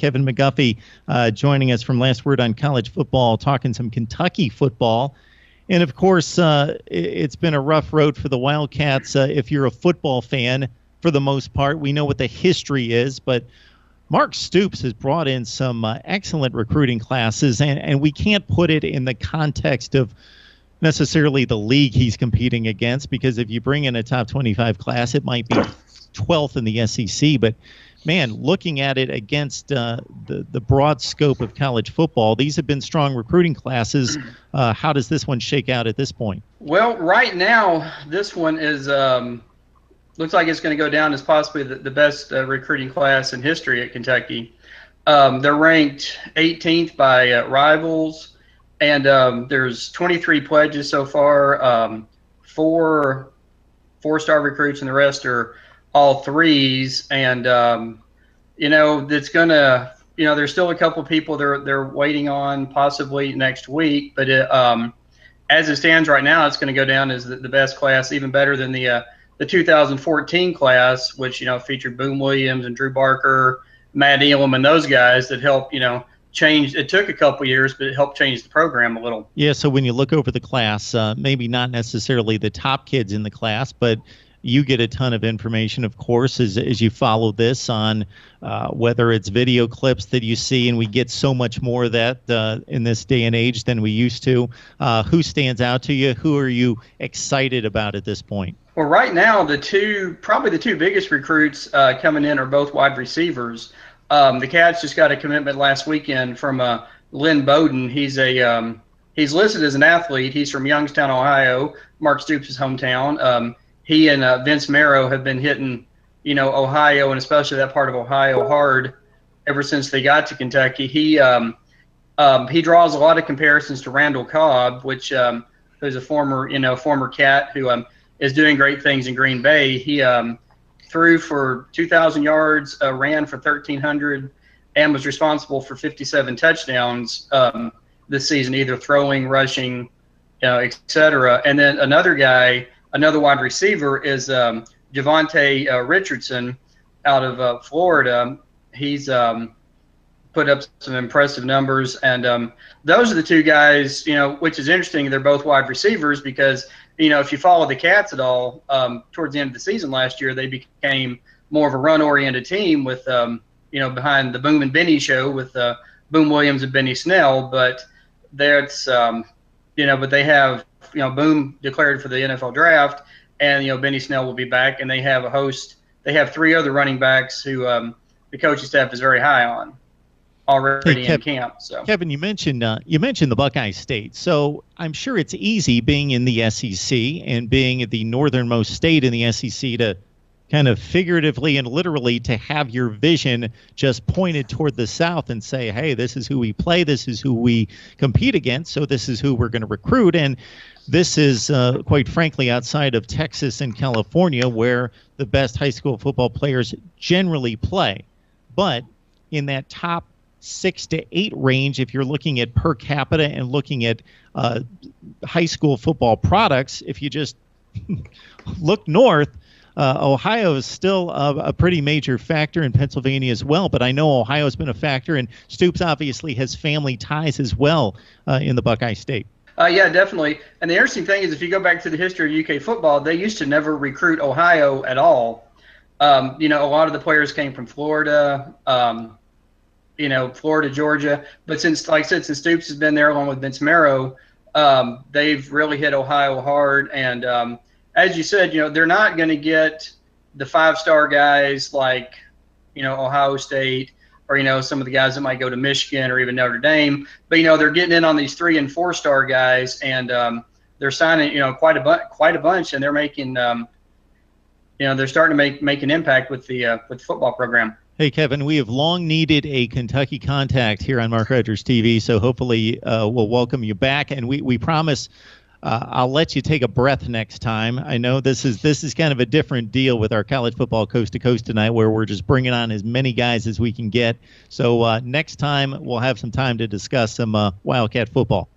Kevin McGuffey joining us from Last Word on College Football, talking some Kentucky football. And, of course, it's been a rough road for the Wildcats. If you're a football fan, for the most part, we know what the history is. But Mark Stoops has brought in some excellent recruiting classes, and we can't put it in the context of necessarily the league he's competing against, because if you bring in a top 25 class, it might be 12th in the SEC. But man, looking at it against the broad scope of college football, these have been strong recruiting classes. How does this one shake out at this point? Well, right now, this one is looks like it's going to go down as possibly the best recruiting class in history at Kentucky. They're ranked 18th by Rivals, and there's 23 pledges so far, four-star recruits, and the rest are all threes. And it's gonna, there's still a couple people they're waiting on possibly next week, but as it stands right now, it's going to go down as the best class, even better than the 2014 class, which featured Boom Williams and Drew Barker, Matt Elam, and those guys that helped change. It took a couple years, but it helped change the program a little. Yeah. So when you look over the class, maybe not necessarily the top kids in the class, but you get a ton of information, of course, as you follow this on whether it's video clips that you see, and we get so much more of that in this day and age than we used to. Who stands out to you? Who are you excited about at this point? Well, right now, probably the two biggest recruits coming in are both wide receivers. The Cats just got a commitment last weekend from Lynn Bowden. He's listed as an athlete. He's from Youngstown, Ohio, Mark Stoops' hometown. He and Vince Marrow have been hitting, Ohio, and especially that part of Ohio, hard ever since they got to Kentucky. He draws a lot of comparisons to Randall Cobb, who's a former Cat who is doing great things in Green Bay. He threw for 2,000 yards, ran for 1,300, and was responsible for 57 touchdowns this season, either throwing, rushing, et cetera. And then another wide receiver is Javonte Richardson out of Florida. He's put up some impressive numbers, and those are the two guys, which is interesting. They're both wide receivers because, if you follow the Cats at all, towards the end of the season last year, they became more of a run-oriented team with, behind the Boom and Benny show with Boom Williams and Benny Snell. But that's, but they have, Boom declared for the NFL draft, and, Benny Snell will be back, and they have a host. They have three other running backs who the coaching staff is very high on already in camp. So, Kevin, you mentioned the Buckeye State. So I'm sure it's easy being in the SEC and being the northernmost state in the SEC to kind of figuratively and literally to have your vision just pointed toward the South and say, hey, this is who we play, this is who we compete against, so this is who we're going to recruit. And this is, quite frankly, outside of Texas and California, where the best high school football players generally play. But in that top 6 to 8 range, if you're looking at per capita and looking at high school football products, if you just look north, Ohio is still a pretty major factor, in Pennsylvania as well. But I know Ohio has been a factor, and Stoops obviously has family ties as well in the Buckeye State. Yeah, definitely. And the interesting thing is, if you go back to the history of UK football, they used to never recruit Ohio at all. A lot of the players came from Florida, Florida, Georgia. But since Stoops has been there along with Vince Marrow, they've really hit Ohio hard. And as you said, they're not going to get the 5-star guys like, Ohio State or, some of the guys that might go to Michigan or even Notre Dame. But, they're getting in on these 3- and 4-star guys, and they're signing, quite a bunch, and they're making, they're starting to make an impact with the football program. Hey, Kevin, we have long needed a Kentucky contact here on Mark Rogers TV, so hopefully we'll welcome you back. And we promise I'll let you take a breath next time. I know this is kind of a different deal with our college football coast to coast tonight, where we're just bringing on as many guys as we can get. So next time we'll have some time to discuss some Wildcat football.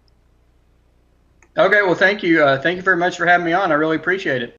Okay, well, thank you. Thank you very much for having me on. I really appreciate it.